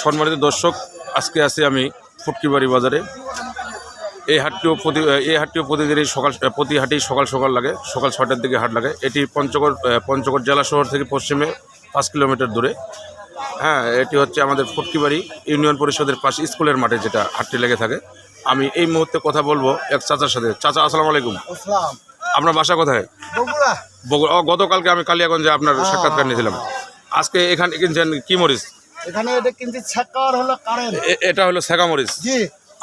সম্মানিত দর্শক, আজকে আছি আমি ফুটকিবাড়ি বাজারে। এই হাটটিও প্রতিদিনই প্রতি হাটেই সকাল সকাল লাগে, সকাল 6টার দিকে হাট লাগে। এটি পঞ্চগড় জেলা শহর থেকে পশ্চিমে 5 কিলোমিটার দূরে। হ্যাঁ, এটি হচ্ছে আমাদের ফুটকিবাড়ি ইউনিয়ন পরিষদের পাশে স্কুলের মাঠে যেটা হাটটি লেগে থাকে। আমি এই মুহূর্তে কথা বলবো এক চাচার সাথে। চাচা, আসসালামু আলাইকুম। আপনার বাসা কোথায়? বগুড়া। গতকালকে আমি কালিয়াগঞ্জে আপনার সাক্ষাৎকার নিয়েছিলাম। আজকে এখানে কিনছেন কি মরিচ? এখানে এটা কিনছি ছাক্কার হলো কারেন্ট। এটা হলো ছেঁকা মরিচ। জি।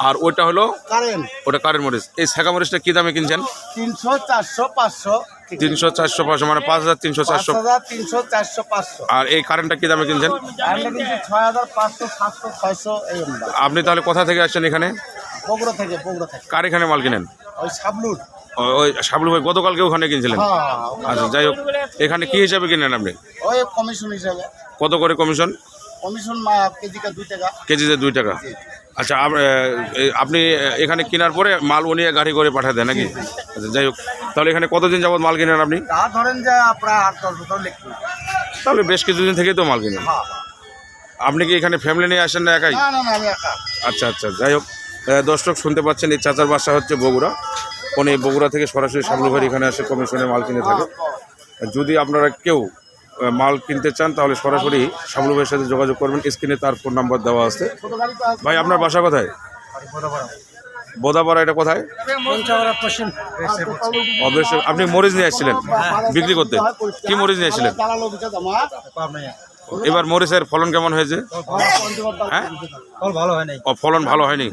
আর ওইটা হলো কারেন্ট। ওটা কারেন্ট মরিচ। এই ছেঁকা মরিচটা কি দামে কিনছেন? 300, 400, 500। 300, 400, 500, মানে 5,300, 400। 300, 400, 500। আর এই কারেন্টটা কি দামে কিনছেন? আমরা কিন্তু 6,500, 700, 600 এই আমরা। আপনি তাহলে কোথা থেকে আসছেন এখানে? বগুড়া থেকে। কার এখানে মাল কিনেন? ওই সাবলুর। ওই সাবলু ভাই গতকালকে ওখানে কিনছিলেন? আচ্ছা, যাই হোক, এখানে কি হিসাবে কিনেন আপনি? ওই কমিশন হিসাবে। কত করে কমিশন? কমিশন কেজিতে 2 টাকা। কেজিতে 2 টাকা। আচ্ছা, আপনি এখানে কেনার পরে মাল উনিয়ে গাড়ি করে পাঠিয়ে দেন নাকি? আচ্ছা, যাই হোক, তাহলে এখানে কতদিন যাবত মাল কিনেন আপনি? তা ধরেন যে প্রায় 8-10 বছর লিখুন। তাহলে বেশ কিছুদিন থেকেই তো মাল কিনেন। আপনি কি এখানে ফ্যামিলি নিয়ে আসেন না একাই? না, আমি একা। আচ্ছা, যাই হোক, দর্শক শুনতে পাচ্ছেন, এই চাচার বাসা হচ্ছে বগুড়া। উনি বগুড়া থেকে সরাসরি সাবলু ভাই এখানে এসে কমিশনে মাল কিনে থাকে। যদি আপনারা কেউ মাল কিনতে চান তাহলে সরাসরি সাবলু ভাইয়ের সাথে যোগাযোগ করবেন। স্ক্রিনে তার ফোন নাম্বার দেওয়া আছে। ভাই, আপনার বাসা কোথায়? বোদাপাড়া। এটা কোথায়? অবশ্যই। আপনি মরিচ নিয়ে আসছিলেন বিক্রি করতে? কি মরিচ নিয়ে আসছিলেন? এবার মরিচের ফলন কেমন হয়েছে? হ্যাঁ, ফলন ভালো হয়নি।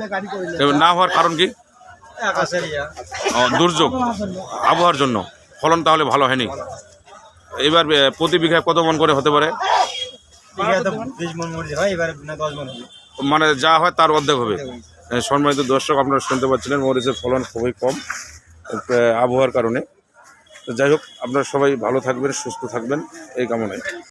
না হওয়ার কারণ কি? দুর্যোগ, আবহাওয়ার জন্য ফলন তাহলে ভালো হয়নি। এবার প্রতি বিঘায় কত মন করে হতে পারে? মানে যা হয় তার অর্ধেক হবে। সম্মানিত দর্শক, আপনারা শুনতে পাচ্ছিলেন মরিচের ফলন খুবই কম আবহাওয়ার কারণে। যাই হোক, আপনারা সবাই ভালো থাকবেন, সুস্থ থাকবেন এই কামনায়।